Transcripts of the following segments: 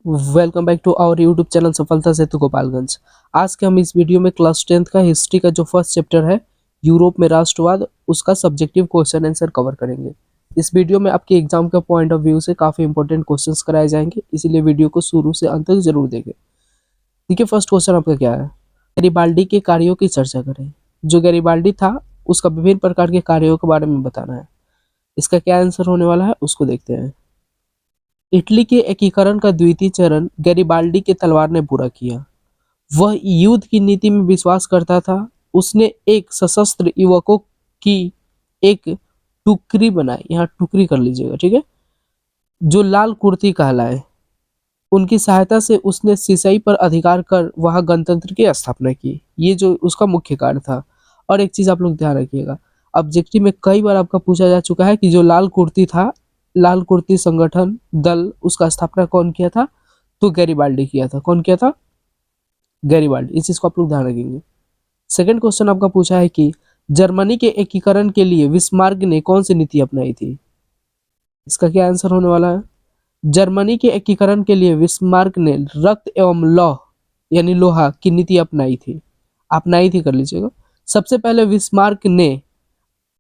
Welcome back to our YouTube channel Safalta Setu Gopalganj. आज के हम इस वीडियो में क्लास 10th का हिस्ट्री का जो फर्स्ट चैप्टर है यूरोप में राष्ट्रवाद, उसका सब्जेक्टिव क्वेश्चन आंसर कवर करेंगे। इस वीडियो में आपके एग्जाम का पॉइंट ऑफ व्यू से काफ़ी इंपॉर्टेंट क्वेश्चंस कराए जाएंगे, इसीलिए वीडियो को शुरू से अंत तक जरूर देखें। देखिए, फर्स्ट क्वेश्चन आपका क्या है। गैरिबाल्डी के कार्यों की चर्चा करें। जो गैरिबाल्डी था उसका विभिन्न प्रकार के कार्यों के बारे में बताना है। इसका क्या आंसर होने वाला है उसको देखते हैं। इटली के एकीकरण का द्वितीय चरण गैरिबाल्डी के तलवार ने पूरा किया। वह युद्ध की नीति में विश्वास करता था। उसने एक सशस्त्र युवकों की एक टुकड़ी बनाई, यहाँ टुकड़ी कर लीजिएगा, ठीक है, जो लाल कुर्ती कहलाए। उनकी सहायता से उसने सिसई पर अधिकार कर वहां गणतंत्र की स्थापना की। ये जो उसका मुख्य कार्य था। और एक चीज आप लोग ध्यान रखिएगा, ऑब्जेक्टिव में कई बार आपका पूछा जा चुका है कि जो लाल कुर्ती था, लाल कुर्ती संगठन दल, उसका स्थापना कौन किया था? तो गैरिबाल्डी किया था। कौन किया था? गैरिबाल्डी। इस चीज को आप लोग ध्यान रखेंगे। सेकंड क्वेश्चन आपका पूछा है कि जर्मनी के एकीकरण के लिए बिस्मार्क ने कौन सी नीति अपनाई थी? इसका क्या आंसर होने वाला है? जर्मनी के एकीकरण के लिए बिस्मार्क ने रक्त एवं लौह यानी लोहा की नीति अपनाई थी कर लीजिएगा। सबसे पहले बिस्मार्क ने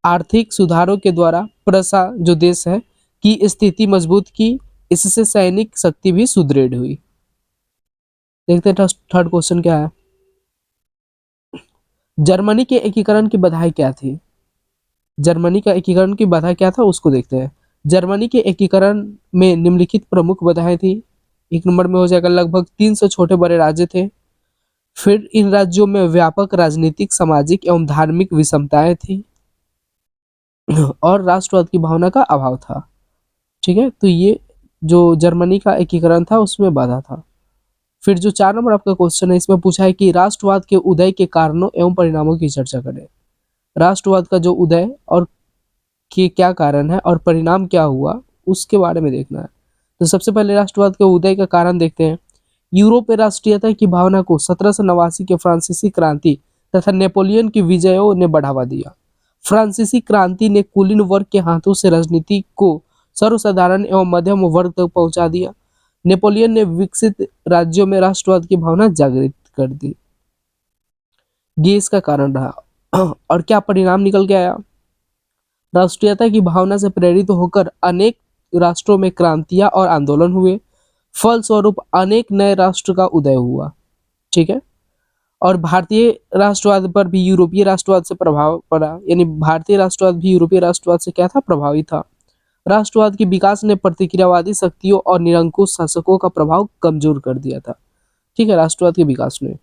आर्थिक सुधारों के द्वारा प्रसा जो देश है की स्थिति मजबूत की। इससे सैनिक शक्ति भी सुदृढ़ हुई। देखते हैं थर्ड क्वेश्चन क्या है। जर्मनी के एकीकरण की बाधाएं क्या थी? जर्मनी का एकीकरण की बाधा क्या था उसको देखते हैं। जर्मनी के एकीकरण में निम्नलिखित प्रमुख बाधाएं थी। एक नंबर में हो जाएगा, लगभग 300 छोटे बड़े राज्य थे। फिर इन राज्यों में व्यापक राजनीतिक, सामाजिक एवं धार्मिक विषमताएं थी और राष्ट्रवाद की भावना का अभाव था। ठीक है, तो ये जो जर्मनी का एकीकरण था उसमें बाधा था। फिर जो 4 नंबर आपका क्वेश्चन है, इसमें पूछा है कि राष्ट्रवाद के उदय के कारणों एवं परिणामों की चर्चा करें। राष्ट्रवाद का जो उदय और के क्या कारण है और परिणाम क्या हुआ उसके बारे में देखना है। तो सबसे पहले राष्ट्रवाद के उदय का कारण देखते हैं। यूरोप में राष्ट्रीयता की भावना को 1789 के फ्रांसीसी क्रांति तथा नेपोलियन की विजयों ने बढ़ावा दिया। फ्रांसीसी क्रांति ने कुलीन वर्ग के हाथों से राजनीति को सर्वसाधारण एवं मध्यम वर्ग तक पहुंचा दिया। नेपोलियन ने विकसित राज्यों में राष्ट्रवाद की भावना जागृत कर दी। ये इसका कारण रहा। और क्या परिणाम निकल के आया? राष्ट्रीयता की भावना से प्रेरित होकर अनेक राष्ट्रों में क्रांतियां और आंदोलन हुए। फलस्वरूप अनेक नए राष्ट्र का उदय हुआ। ठीक है, और भारतीय राष्ट्रवाद पर भी यूरोपीय राष्ट्रवाद से प्रभाव पड़ा, यानी भारतीय राष्ट्रवाद भी यूरोपीय राष्ट्रवाद से क्या था? प्रभावित था। राष्ट्रवाद के विकास ने प्रतिक्रियावादी शक्तियों और निरंकुश शासकों का प्रभाव कमजोर कर दिया था। ठीक है, राष्ट्रवाद के विकास ने।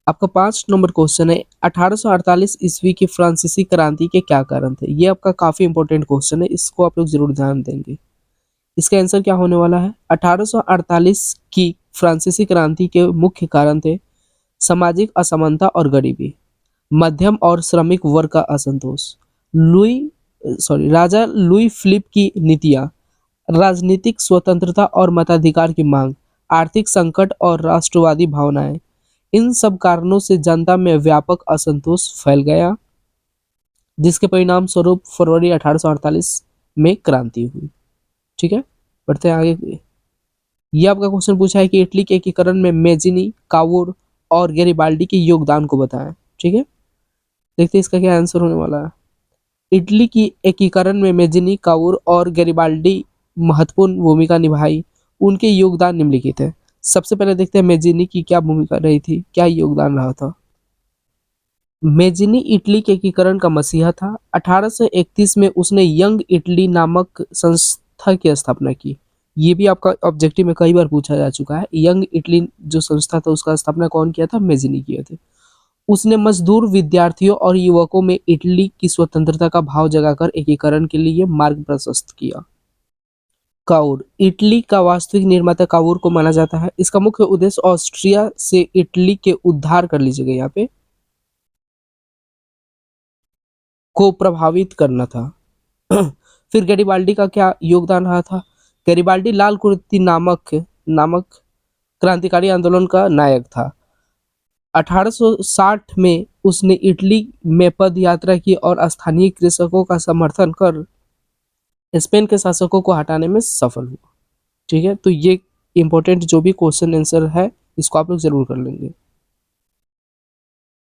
आपका 5 नंबर क्वेश्चन है, 1848 ईस्वी की फ्रांसीसी क्रांति के क्या कारण थे? ये आपका काफी इंपॉर्टेंट क्वेश्चन है, इसको आप लोग जरूर ध्यान देंगे। इसका आंसर क्या होने वाला है? 1848 की फ्रांसीसी क्रांति के मुख्य कारण थे सामाजिक असमानता और गरीबी, मध्यम और श्रमिक वर्ग का असंतोष, राजा लुई फिलिप की नीतियां, राजनीतिक स्वतंत्रता और मताधिकार की मांग, आर्थिक संकट और राष्ट्रवादी भावनाएं। इन सब कारणों से जनता में व्यापक असंतोष फैल गया, जिसके परिणाम स्वरूप फरवरी 1848 में क्रांति हुई। ठीक है, बढ़ते हैं आगे। ये आपका क्वेश्चन पूछा है कि इटली के एकीकरण में मेजिनी, कावूर और गैरिबाल्डी के योगदान को बताएं। ठीक है, देखते हैं इसका क्या आंसर होने वाला है। इटली की एकीकरण में मेजिनी, कावूर और गैरिबाल्डी महत्वपूर्ण भूमिका निभाई। उनके योगदान निम्नलिखित है। सबसे पहले देखते हैं मेजिनी की क्या भूमिका रही थी, क्या योगदान रहा था। मेजिनी इटली के एकीकरण का मसीहा था। 1831 में उसने यंग इटली नामक संस्था की स्थापना की। ये भी आपका ऑब्जेक्टिव में कई बार पूछा जा चुका है। यंग इटली जो संस्था था उसका स्थापना कौन किया था? मेजिनी किए थे। उसने मजदूर, विद्यार्थियों और युवकों में इटली की स्वतंत्रता का भाव जगाकर एकीकरण के लिए मार्ग प्रशस्त किया। काउर, इटली का वास्तविक निर्माता काउर को माना जाता है। इसका मुख्य उद्देश्य ऑस्ट्रिया से इटली के उद्धार कर लीजिएगा यहाँ पे, को प्रभावित करना था। फिर गैरिबाल्डी का क्या योगदान रहा था? गैरिबाल्डी लाल कुर्ती नामक क्रांतिकारी आंदोलन का नायक था। 1860 में उसने इटली में पद यात्रा की और स्थानीय कृषकों का समर्थन कर स्पेन के शासकों को हटाने में सफल हुआ। ठीक है, तो ये इंपॉर्टेंट जो भी क्वेश्चन आंसर है इसको आप लोग जरूर कर लेंगे।